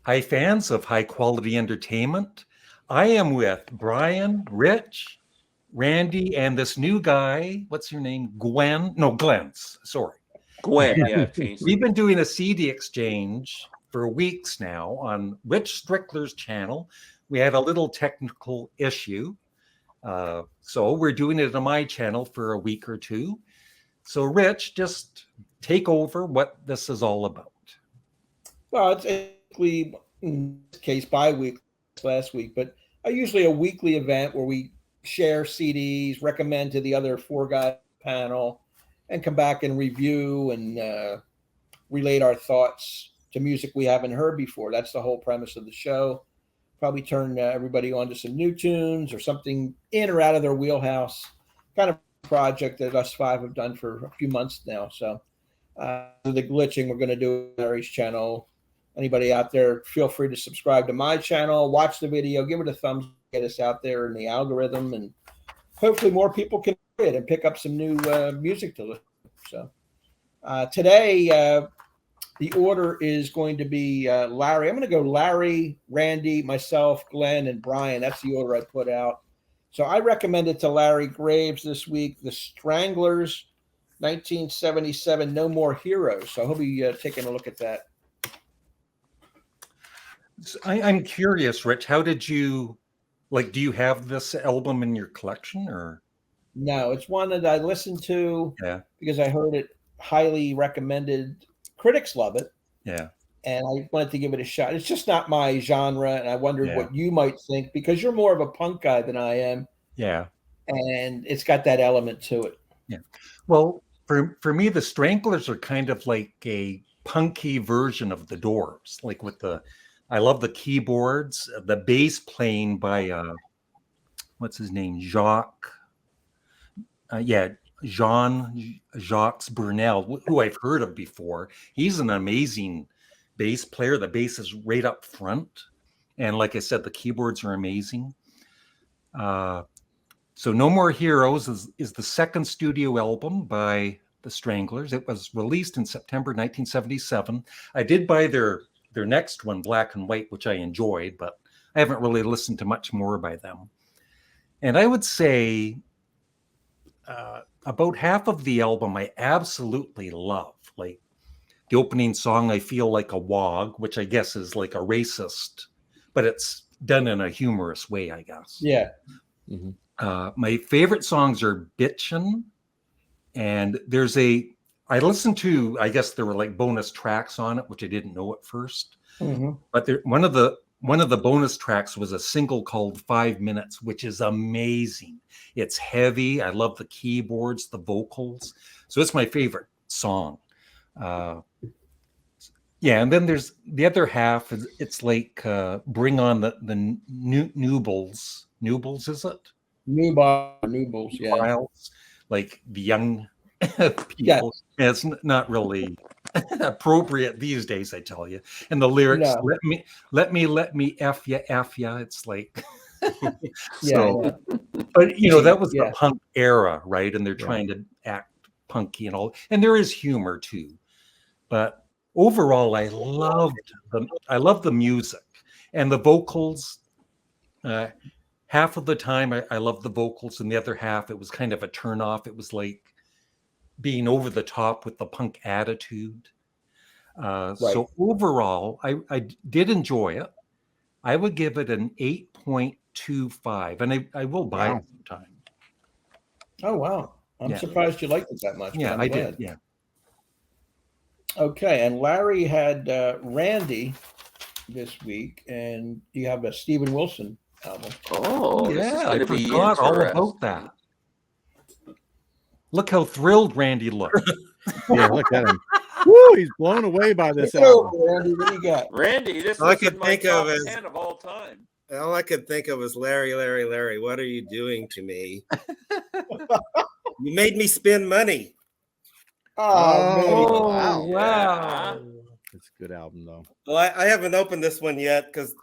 Hi, fans of high quality entertainment. I am with Brian, Rich, Randy, and this new guy. What's your name? Gwen? No, Glenn's. Sorry. Gwen, yeah, changed We've it. been doing a CD exchange for weeks now on Rich Strickler's channel. We had a little technical issue. So we're doing it on my channel for a week or two. So, Rich, just take over what this is all about. Well, it's basically, in this case, bi-weekly last week, but usually a weekly event where we share CDs, recommend to the other four guy panel, and come back and review and relate our thoughts to music we haven't heard before. That's the whole premise of the show. Probably turn everybody on to some new tunes or something in or out of their wheelhouse. Kind of project that us five have done for a few months now. So the glitching we're going to do on Larry's channel. Anybody out there, feel free to subscribe to my channel, watch the video, give it a thumbs up, get us out there in the algorithm, and hopefully more people can hear it and pick up some new music to listen to. So today, the order is going to be Larry. I'm going to go Larry, Randy, myself, Glenn, and Brian. That's the order I put out. So I recommended to Larry Graves this week, The Stranglers, 1977, No More Heroes. So he'll be taking a look at that. I'm curious, Rich, how did you do you have this album in your collection or? No, it's one that I listened to Yeah. because I heard it highly recommended. Critics love it. Yeah. And I wanted to give it a shot. It's just not my genre. And I wondered what you might think because you're more of a punk guy than I am. Yeah. And it's got that element to it. Yeah. Well, for me, the Stranglers are kind of like a punky version of the Doors, like with I love the keyboards, the bass playing by what's his name, Jacques. Jacques Brunel, who I've heard of before. He's an amazing bass player. The bass is right up front, and like I said, the keyboards are amazing. So No More Heroes is the second studio album by the Stranglers. It was released in September 1977. I did buy their next one, Black and White, which I enjoyed, but I haven't really listened to much more by them. And I would say about half of the album I absolutely love. Like the opening song, I Feel Like a Wog, which I guess is like a racist, but it's done in a humorous way, I guess. Yeah. Mm-hmm. My favorite songs are Bitchin', and I listened to, I guess there were like bonus tracks on it, which I didn't know at first. Mm-hmm. But one of the bonus tracks was a single called 5 Minutes, which is amazing. It's heavy. I love the keyboards, the vocals. So it's my favorite song. And then there's the other half. It's like Bring On the Newbles. Newbles, is it? Newbles, yeah. Files, like the young people. Yeah. It's not really appropriate these days, I tell you. And the lyrics, let me F ya. It's like, so, but that was the punk era, right? And they're trying to act punky and all, and there is humor too. But overall, I love the music and the vocals. Half of the time I loved the vocals, and the other half it was kind of a turnoff. It was like being over the top with the punk attitude. So overall, I did enjoy it. I would give it an 8.25, and I will buy it sometime. Oh, wow. I'm surprised you liked it that much. Yeah, I did. Yeah. Okay, and Larry had Randy this week, and you have a Steven Wilson album. Oh, yeah, I forgot all about that. Look how thrilled Randy looked. Yeah, look at him. Woo, he's blown away by this album. Randy, what do you got? Randy, this is my top 10 of all time. All I could think of was Larry, what are you doing to me? You made me spend money. Oh, wow. It's a good album, though. Well, I haven't opened this one yet because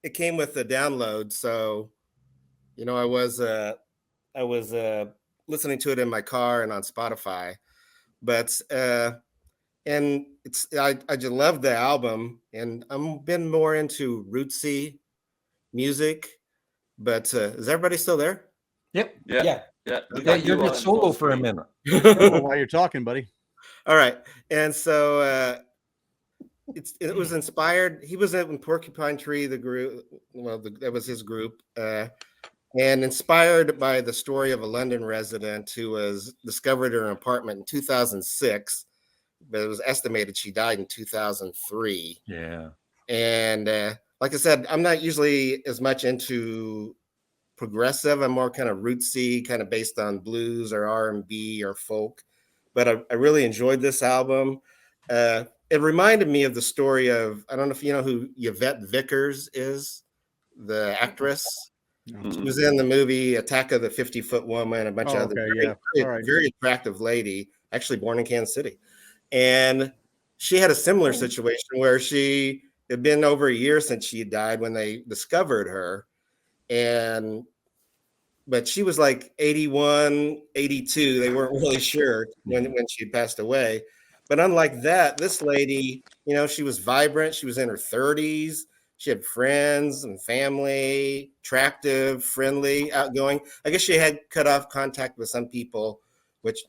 it came with the download. So, I was listening to it in my car and on Spotify. But I just love the album, and I'm been more into rootsy music. But is everybody still there? Yep. Yeah. We got You're you just on solo full for a screen. minute. While you're talking, buddy. All right. And so it was inspired. He was in Porcupine Tree, the group. Well, that was his group. And inspired by the story of a London resident who was discovered in an apartment in 2006, but it was estimated she died in 2003. Yeah. And like I said, I'm not usually as much into progressive. I'm more kind of rootsy, kind of based on blues or R&B or folk. But I really enjoyed this album. It reminded me of the story of, I don't know if you know who Yvette Vickers is, the actress. She was in the movie Attack of the 50-Foot Woman, a bunch of other very attractive lady, actually born in Kansas City. And she had a similar situation where she had been over a year since she died when they discovered her. But she was like 81, 82. They weren't really sure when she passed away. But unlike that, this lady, she was vibrant. She was in her 30s. She had friends and family, attractive, friendly, outgoing. I guess she had cut off contact with some people, which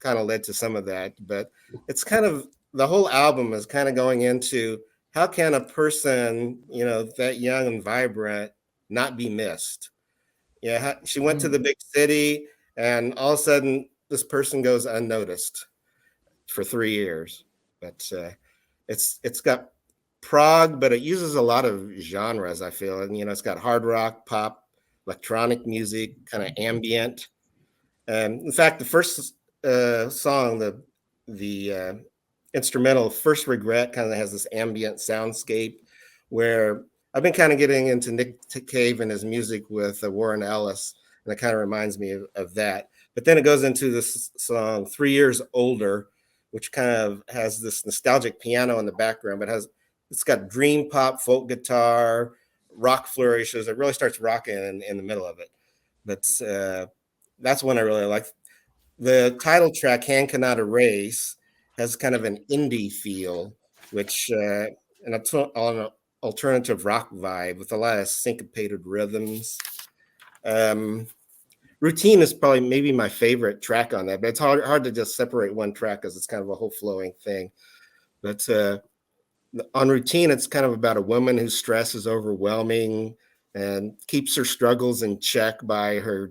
kind of led to some of that. But it's kind of, the whole album is kind of going into how can a person, that young and vibrant not be missed? Yeah, she went to the big city, and all of a sudden, this person goes unnoticed for 3 years. But it's got prog, but it uses a lot of genres, I feel. And it's got hard rock, pop, electronic music, kind of ambient. In fact, the first song, the instrumental "First Regret," kind of has this ambient soundscape where I've been kind of getting into Nick Cave and his music with Warren Ellis, and it kind of reminds me of that. But then it goes into this song, 3 Years Older, which kind of has this nostalgic piano in the background, but it's got dream pop, folk guitar, rock flourishes. It really starts rocking in the middle of it. But that's one I really like. The title track, Hand Cannot Erase, has kind of an indie feel, which on an alternative rock vibe with a lot of syncopated rhythms. Routine is probably maybe my favorite track on that, but it's hard to just separate one track because it's kind of a whole flowing thing. But on Routine, it's kind of about a woman whose stress is overwhelming and keeps her struggles in check by her,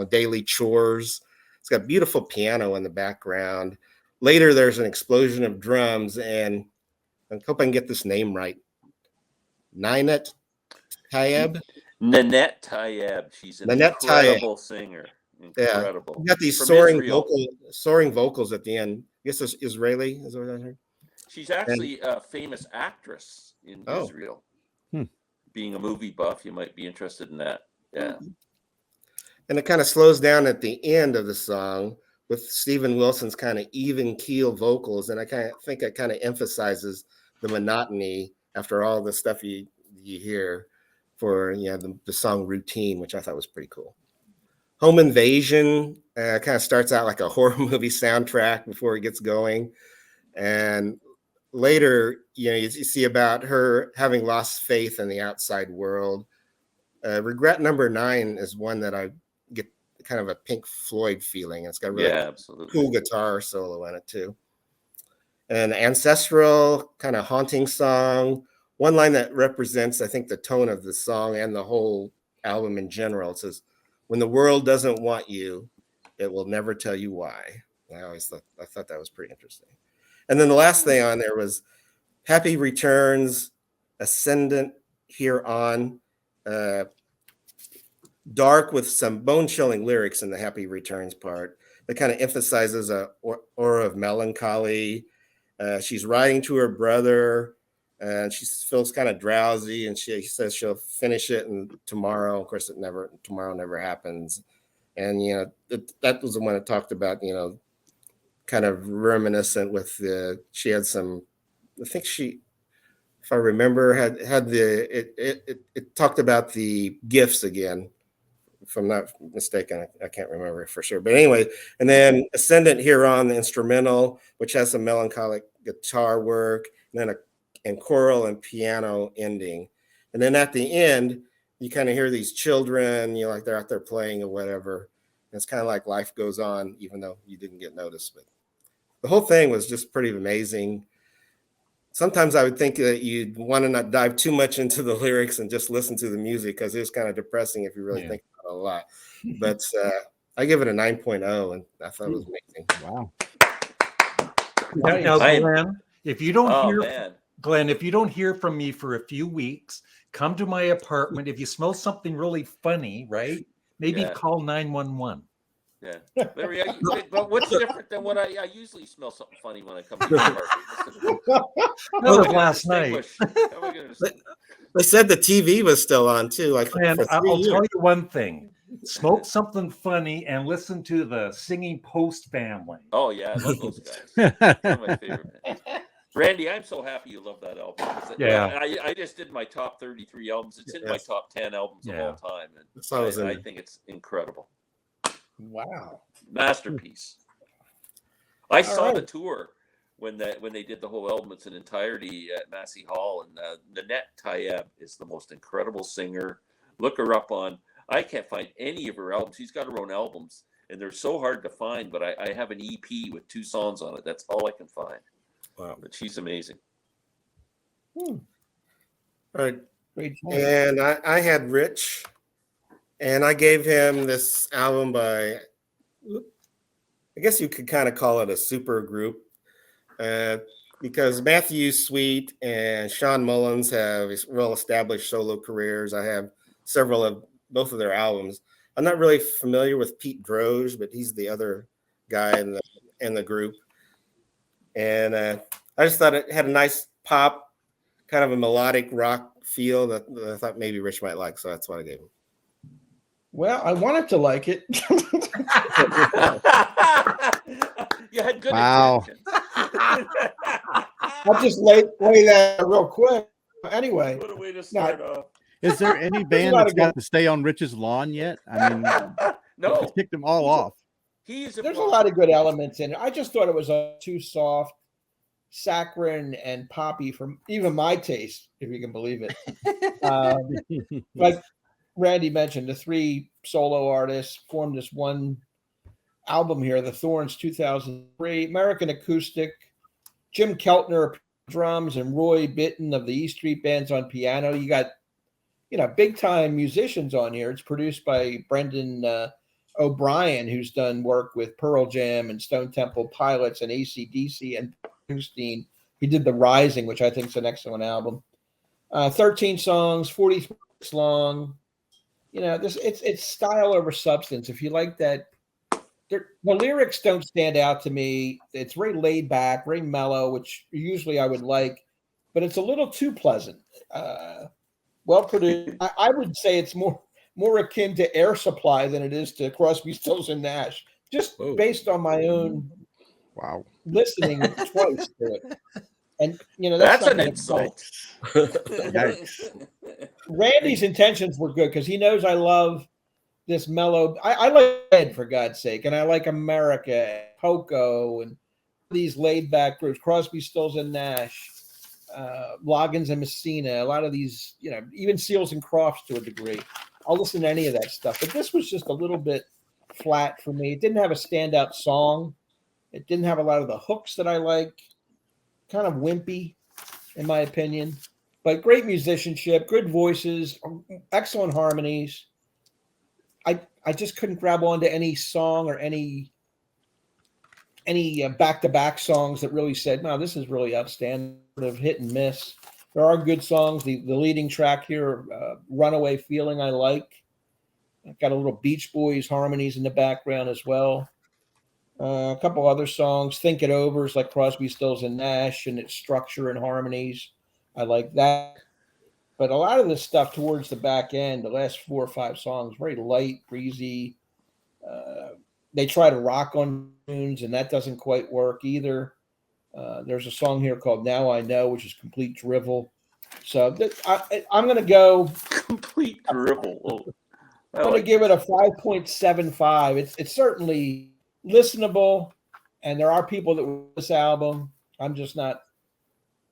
daily chores. It's got beautiful piano in the background. Later, there's an explosion of drums, and I hope I can get this name right. Nanette Tayeb. Nanette Tayeb. She's an incredible singer. Incredible. Yeah. You got these soaring vocals at the end. I guess it's Israeli. Is that what I heard? She's actually a famous actress in Israel. Being a movie buff, you might be interested in that. Yeah. And it kind of slows down at the end of the song with Stephen Wilson's kind of even keel vocals, and I think it kind of emphasizes the monotony after all the stuff you hear for the song Routine, which I thought was pretty cool. Home Invasion kind of starts out like a horror movie soundtrack before it gets going, and later you see about her having lost faith in the outside world. Regret Number 9 is one that I get kind of a Pink Floyd feeling. It's got really cool guitar solo in it too. An ancestral kind of haunting song. One line that represents, I think, the tone of the song and the whole album in general. It says, "When the world doesn't want you, it will never tell you why." I thought that was pretty interesting. And then the last thing on there was Happy Returns, Ascendant Here On. Dark with some bone-chilling lyrics in the Happy Returns part that kind of emphasizes a aura of melancholy. She's writing to her brother, and she feels kind of drowsy, and she says she'll finish it tomorrow. Of course, tomorrow never happens. And that was the one that talked about kind of reminiscent with she had some. I think she, if I remember, had it talked about the gifts again if I'm not mistaken. I can't remember for sure. But anyway, and then Ascendant Huron, the instrumental, which has some melancholic guitar work, and then and choral and piano ending. And then at the end, you kind of hear these children, like they're out there playing or whatever. And it's kind of like life goes on, even though you didn't get noticed. But the whole thing was just pretty amazing. Sometimes I would think that you'd want to not dive too much into the lyrics and just listen to the music, because it was kind of depressing if you really think about it a lot. But I give it a 9.0, and I thought it was amazing. Wow. Now, Glenn, if you don't hear, man. Glenn, if you don't hear from me for a few weeks, come to my apartment. If you smell something really funny, right? Maybe call 911. Yeah. But what's different than what I usually smell something funny when I come to the apartment? That was last night. They said the TV was still on too. Like, and I'll tell you one thing: smoke something funny and listen to the Singing Post family. Oh yeah, I love those guys. One of my favorite bands. Randy, I'm so happy you love that album. Yeah, I just did my top 33 albums. It's in my top 10 albums of all time, and I think it's incredible. Wow, masterpiece. I saw the tour when they did the whole album. It's an entirety at Massey Hall, and Nanette Tayeb is the most incredible singer. Look her up on. I can't find any of her albums. She's got her own albums, and they're so hard to find. But I have an EP with 2 songs on it. That's all I can find. Wow, but she's amazing. All right, great. And I had Rich. And I gave him this album by, I guess you could kind of call it a super group, because Matthew Sweet and Sean Mullins have well-established solo careers. I have several of both of their albums. I'm not really familiar with Pete Droge, but he's the other guy in the group. And I just thought it had a nice pop, kind of a melodic rock feel that I thought maybe Rich might like, so that's what I gave him. Well, I wanted to like it. You had good intentions. I'll just lay that real quick. Anyway, what a way to start off. Is there any band that's got to stay on Rich's lawn yet? I mean, no, kicked them all off. There's a lot of good elements in it. I just thought it was too soft, saccharine, and poppy for even my taste, if you can believe it. Like Randy mentioned, the 3 solo artists formed this one album here, The Thorns 2003, American Acoustic, Jim Keltner drums, and Roy Bittan of the E Street Bands on piano. You got, big time musicians on here. It's produced by Brendan O'Brien, who's done work with Pearl Jam and Stone Temple Pilots and AC/DC and Springsteen. He did The Rising, which I think is an excellent album. 13 songs, 43 minutes long. It's style over substance. If you like that, the lyrics don't stand out to me. It's very laid back, very mellow, which usually I would like, but it's a little too pleasant. Well produced. I would say it's more akin to Air Supply than it is to Crosby, Stills and Nash, just based on my own listening twice to it. And that's an insult. Randy's intentions were good because he knows I love this mellow. I like Ed, for God's sake, and I like America, Poco, and these laid back groups, Crosby, Stills and Nash, Loggins and Messina, a lot of these, even Seals and Crofts to a degree. I'll listen to any of that stuff, but this was just a little bit flat for me. It didn't have a standout song. It didn't have a lot of the hooks that I like. Kind of wimpy, in my opinion, but great musicianship, good voices, excellent harmonies. I just couldn't grab onto any song or any back-to-back songs that really said, no, this is really outstanding. Sort of hit and miss. There are good songs. The leading track here, Runaway Feeling, I like. I've got a little Beach Boys harmonies in the background as well. A couple other songs. Think It Over is like Crosby, Stills and Nash, and its structure and harmonies. I like that. But a lot of this stuff towards the back end, the last 4 or 5 songs, very light, breezy. They try to rock on tunes, and that doesn't quite work either. There's a song here called Now I Know, which is complete drivel. So I'm going to go complete drivel. I'm going to give it a 5.75. It's certainly listenable, and there are people that with this album. I'm just not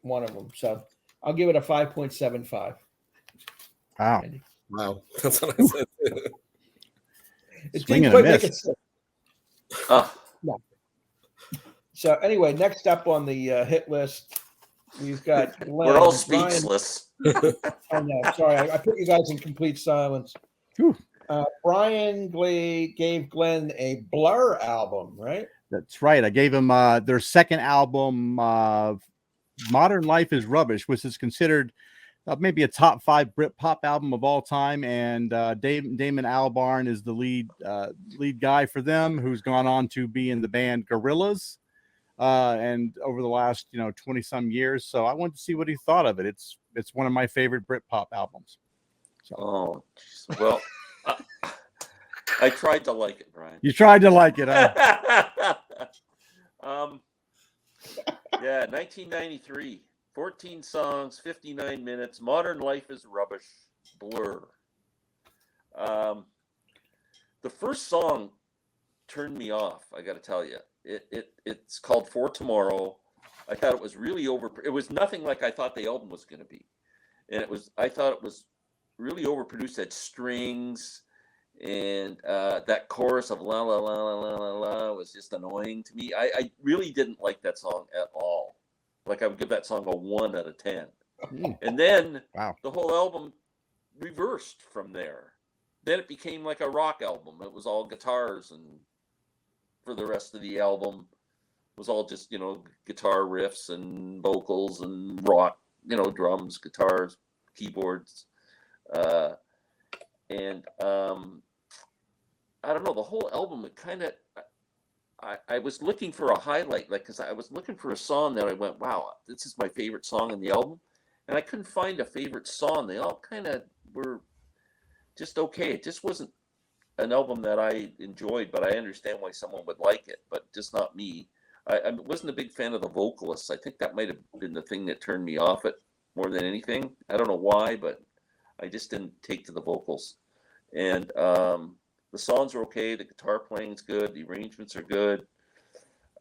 one of them. So I'll give it a 5.75. Wow. Andy. Wow. That's what I said. It didn't quite make it. No. So anyway, next up on the hit list, we've got Glenn. We're all speechless. I know. Sorry, I put you guys in complete silence. Brian gave Glenn a Blur album, right? That's right. I gave him their second album, Modern Life is Rubbish, which is considered maybe a top 5 Britpop album of all time. And Damon Albarn is the lead guy for them, who's gone on to be in the band Gorillaz. And over the last 20 some years. So I wanted to see what he thought of it. It's one of my favorite Britpop albums. So. Oh, well, I tried to like it, Brian. You tried to like it, huh? Yeah, 1993, 14 songs, 59 minutes. Modern Life is Rubbish. Blur. The first song turned me off. I got to tell you. It's called For Tomorrow. I thought it was really it was nothing like I thought the album was going to be, and I thought it was really overproduced. Had strings, and that chorus of la la la la la la la was just annoying to me. I really didn't like that song at all. Like I would give that song a 1 out of 10. And then the whole album reversed from there. Then it became like a rock album. It was all guitars, and for the rest of the album was all just, guitar riffs and vocals and rock, drums, guitars, keyboards. And I don't know, the whole album, it kind of, I was looking for a highlight, because I was looking for a song that I went, wow, this is my favorite song in the album. And I couldn't find a favorite song. They all kind of were just okay. It just wasn't an album that I enjoyed, but I understand why someone would like it, but just not me. I wasn't a big fan of the vocalists. I think that might have been the thing that turned me off it more than anything. I don't know why, but I just didn't take to the vocals. And the songs are okay. The guitar playing is good. The arrangements are good.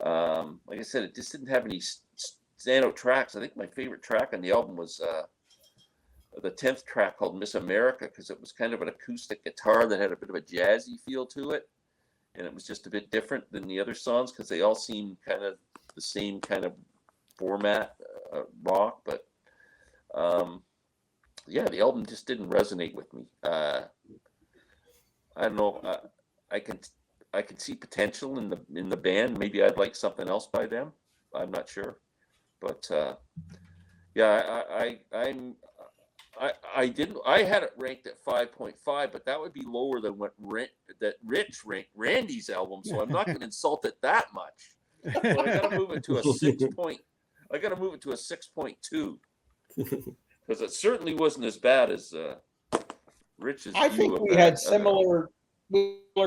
Like I said, it just didn't have any standout tracks. I think my favorite track on the album was the 10th track called Miss America, because it was kind of an acoustic guitar that had a bit of a jazzy feel to it. And it was just a bit different than the other songs, because they all seem kind of the same kind of format, rock. But yeah, the album just didn't resonate with me. I don't know. I can see potential in the band. Maybe I'd like something else by them. I'm not sure. But yeah, I had it ranked at 5.5, but that would be lower than what Rich ranked Randy's album, so I'm not going to insult it that much. So I got to move it to a 6.2 because it certainly wasn't as bad as Rich's. I think we had similar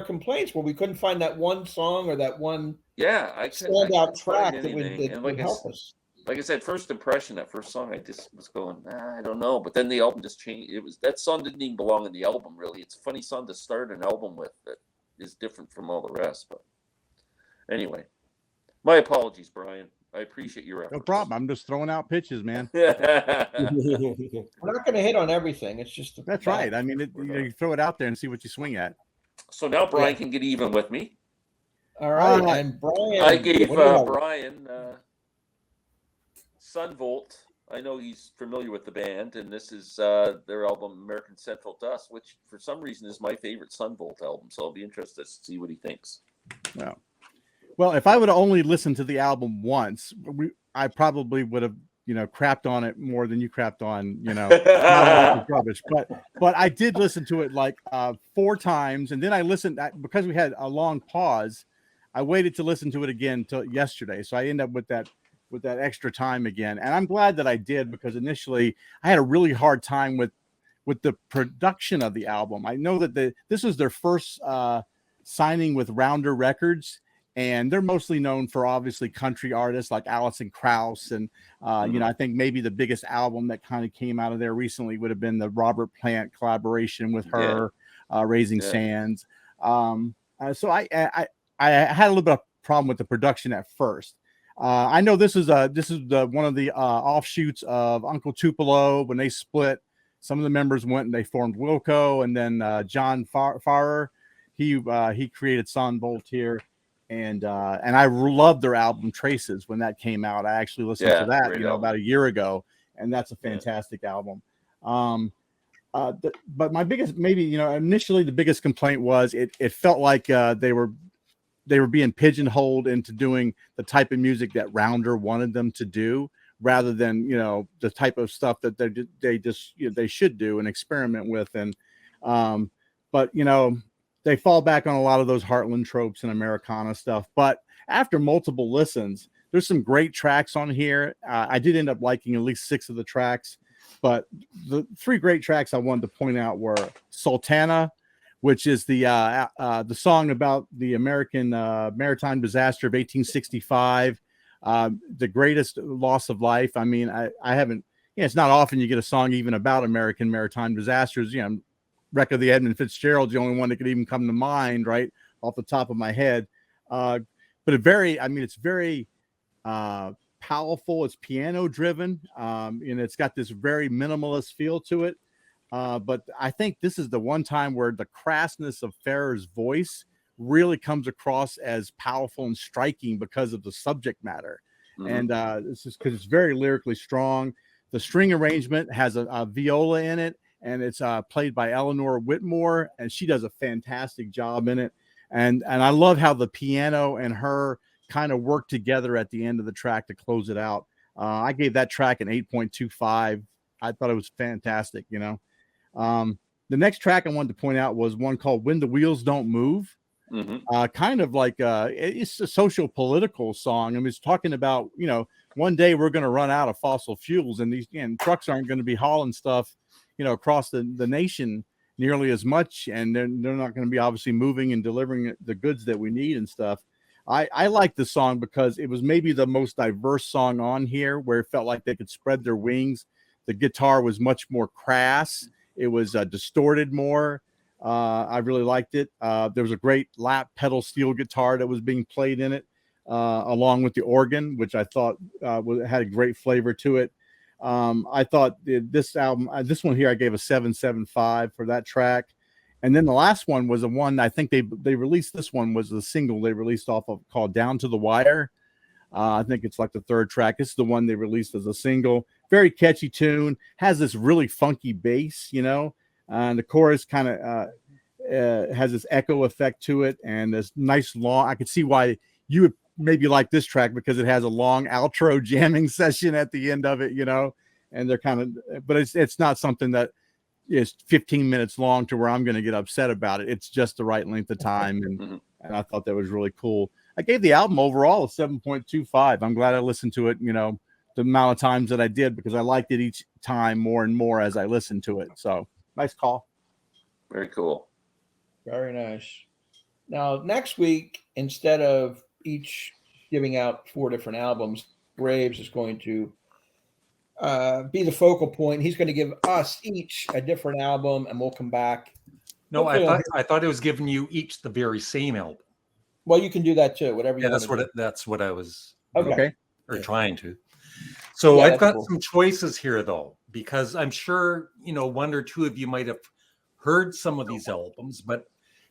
complaints where we couldn't find that one song or that one standout track that would help us. Like I said, first impression, that first song, I just was going, I don't know. But then the album just changed. That song didn't even belong in the album, really. It's a funny song to start an album with that is different from all the rest. But anyway, my apologies, Brian. I appreciate your efforts. No problem. I'm just throwing out pitches, man. We're not going to hit on everything. It's just that's right. I mean, you throw it out there and see what you swing at. So now Brian can get even with me. All right, and Brian. I gave Brian. Sunvolt. I know he's familiar with the band, and this is their album American Central Dust, which for some reason is my favorite Sunvolt album. So I'll be interested to see what he thinks. Well, if I would have only listened to the album once, I probably would have, crapped on it more than you crapped on, rubbish. But I did listen to it like 4 times, and then I listened because we had a long pause. I waited to listen to it again till yesterday, so I ended up with that extra time again. And I'm glad that I did, because initially I had a really hard time with the production of the album. I know that this was their first signing with Rounder Records, and they're mostly known for obviously country artists like Alison Krauss. And, I think maybe the biggest album that kind of came out of there recently would have been the Robert Plant collaboration with her. Raising Sands. So I had a little bit of problem with the production at first. I know this is one of the offshoots of Uncle Tupelo. When they split, some of the members went and they formed Wilco, and then John Farrer, he created Son Voltaire, and I loved their album Traces when that came out. I actually listened to that, about a year ago, and that's a fantastic album. But my biggest, initially the biggest complaint was it felt like they were being pigeonholed into doing the type of music that Rounder wanted them to do, rather than the type of stuff that they should do and experiment with. And but they fall back on a lot of those Heartland tropes and Americana stuff. But after multiple listens, there's some great tracks on here. I did end up liking at least 6 of the tracks, but the 3 great tracks I wanted to point out were Sultana, which is the song about the American maritime disaster of 1865, the greatest loss of life. I mean, I haven't, it's not often you get a song even about American maritime disasters. Wreck of the Edmund Fitzgerald's the only one that could even come to mind right off the top of my head. But it's very powerful. It's piano driven, and it's got this very minimalist feel to it. But I think this is the one time where the crassness of Farrer's voice really comes across as powerful and striking because of the subject matter. Mm-hmm. And this is because it's very lyrically strong. The string arrangement has a viola in it, and it's played by Eleanor Whitmore, and she does a fantastic job in it. And I love how the piano and her kind of work together at the end of the track to close it out. I gave that track an 8.25. I thought it was fantastic, The next track I wanted to point out was one called When the Wheels Don't Move. Mm-hmm. Kind of like it's a social political song. I mean, it's talking about, one day we're going to run out of fossil fuels, and these trucks aren't going to be hauling stuff, across the nation nearly as much. And they're not going to be obviously moving and delivering the goods that we need and stuff. I like this song because it was maybe the most diverse song on here, where it felt like they could spread their wings. The guitar was much more crass. It was distorted more. I really liked it. There was a great lap pedal steel guitar that was being played in it, along with the organ, which I thought had a great flavor to it. I thought this album, this one here, I gave a 7.75 for that track. And then the last one was the one I think they released. This one was the single they released off of, called Down to the Wire. I think it's like the 3rd track. This is the one they released as a single. Very catchy tune. Has this really funky bass, and the chorus kind of has this echo effect to it, and this nice long. I could see why you would maybe like this track, because it has a long outro jamming session at the end of it, and they're kind of, but it's not something that is 15 minutes long to where I'm going to get upset about it. It's just the right length of time, and I thought that was really cool. I gave the album overall a 7.25. I'm glad I listened to it, the amount of times that I did, because I liked it each time more and more as I listened to it. So nice call. Very cool. Very nice. Now, next week, instead of each giving out 4 different albums, Graves is going to be the focal point. He's going to give us each a different album, and we'll come back. No, I thought it was giving you each the very same album. Well, you can do that too. Whatever. Yeah, that's what I was trying to. So I've got some choices here, though, because I'm sure 1 or 2 of you might have heard some of these albums, but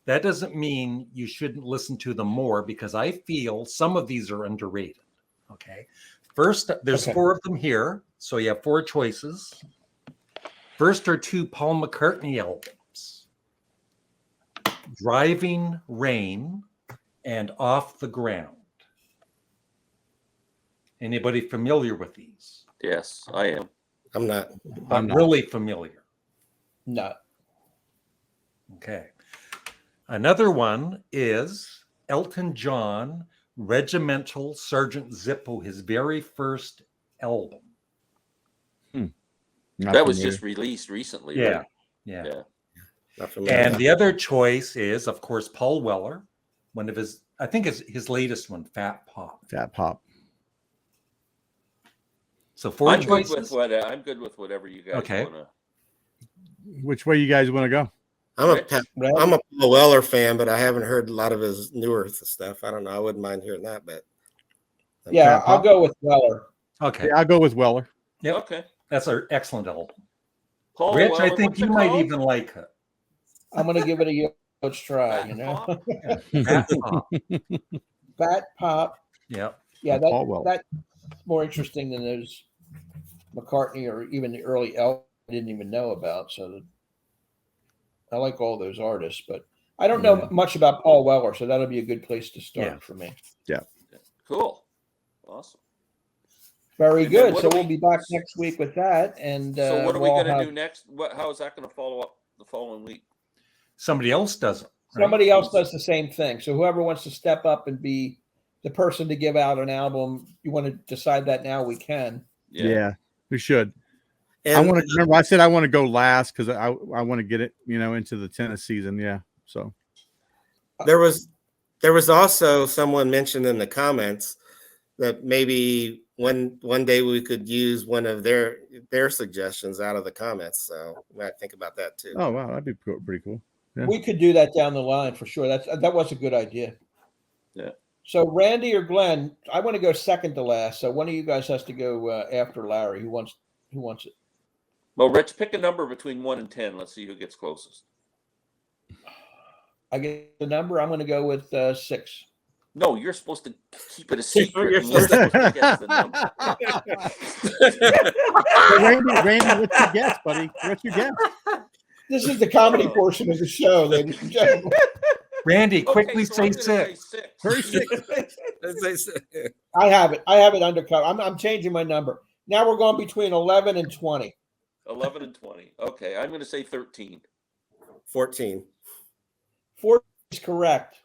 that doesn't mean you shouldn't listen to them more, because I feel some of these are underrated. Okay. First, there's 4 of them here. So you have 4 choices. First are 2 Paul McCartney albums, Driving Rain and Off the Ground. Anybody familiar with these? Yes, I am. I'm not. I'm really familiar. No. Okay. Another one is Elton John, Regimental Sergeant Zippo, his very first album. That was just released recently. Yeah. Right? Yeah. Yeah. And the other choice is, of course, Paul Weller, one of his, I think his latest one, Fat Pop. Fat Pop. So 4 choices. I'm good with whatever you guys want to. Which way you guys want to go? I'm a Paul Weller fan, but I haven't heard a lot of his newer stuff. I don't know. I wouldn't mind hearing that, but yeah, I'll go with Weller. Okay. Yeah, I'll go with Weller. Yeah. Okay. That's an excellent album. Paul Rich, Weller, I think what's you it might called? even like it. I'm going to give it a let's try, you know. Fat Pop. Fat Pop. Yeah. Yeah, Paul Weller. that's more interesting than those McCartney or even the early Elvis I didn't even know about. So I like all those artists, but I don't know much about Paul Weller, so that'll be a good place to start for me. Yeah. Cool. Awesome. Very And then good. So we'll be back next week with that. And so what are we we'll going to do next? How is that going to follow up the following week? Somebody else does it. Right? Somebody else does the same thing. So whoever wants to step up and be the person to give out an album, you want to decide that now, we can. Yeah, we should. And I want to remember. I said I want to go last because I want to get it, into the tennis season. Yeah. So there was also someone mentioned in the comments that maybe one day we could use one of their suggestions out of the comments. So we might think about that too. Oh wow, that'd be pretty cool. Yeah. We could do that down the line for sure. That was a good idea. Yeah. So Randy or Glenn, I want to go second to last. So one of you guys has to go after Larry. Who wants it? Well, Rich, pick a number between 1 and 10. Let's see who gets closest. I get the number. I'm going to go with 6. No, you're supposed to keep it a secret. You're supposed to guess the number. Randy, what's your guess, buddy? What's your guess? This is the comedy portion of the show, ladies and gentlemen. Randy, quickly so I'm say gonna 6. say 6. Hurry, 6. I have it. I have it undercover. I'm changing my number. Now we're going between 11 and 20. 11 and 20. Okay, I'm going to say 13. 14. 14 is correct.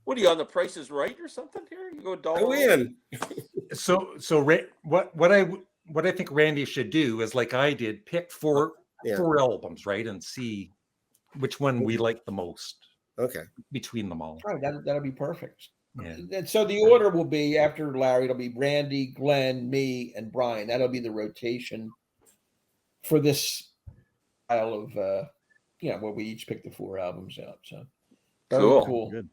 What are you on the Price is Right or something here? You go I dollar. win. So what I think Randy should do is like I did, pick four albums, right, and see which one we like the most. Okay. Between them all. All right, that'll be perfect. Yeah. And so the order will be after Larry, it'll be Randy, Glenn, me, and Brian. That'll be the rotation for this style of where we each pick the 4 albums out. So very cool. Good.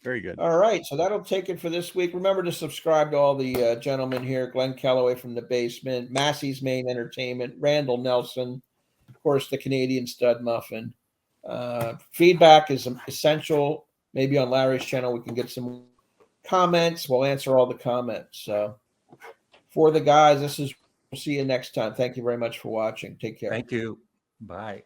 Very good. All right, so that'll take it for this week. Remember to subscribe to all the gentlemen here: Glenn Kellaway from the Basement, Massey's Main Entertainment, Randall Nelson, of course, the Canadian Studmuffin. Feedback is essential. Maybe on Larry's channel we can get some comments. We'll answer all the comments. So for the guys, we'll see you next time. Thank you very much for watching. Take care. Thank you. Bye.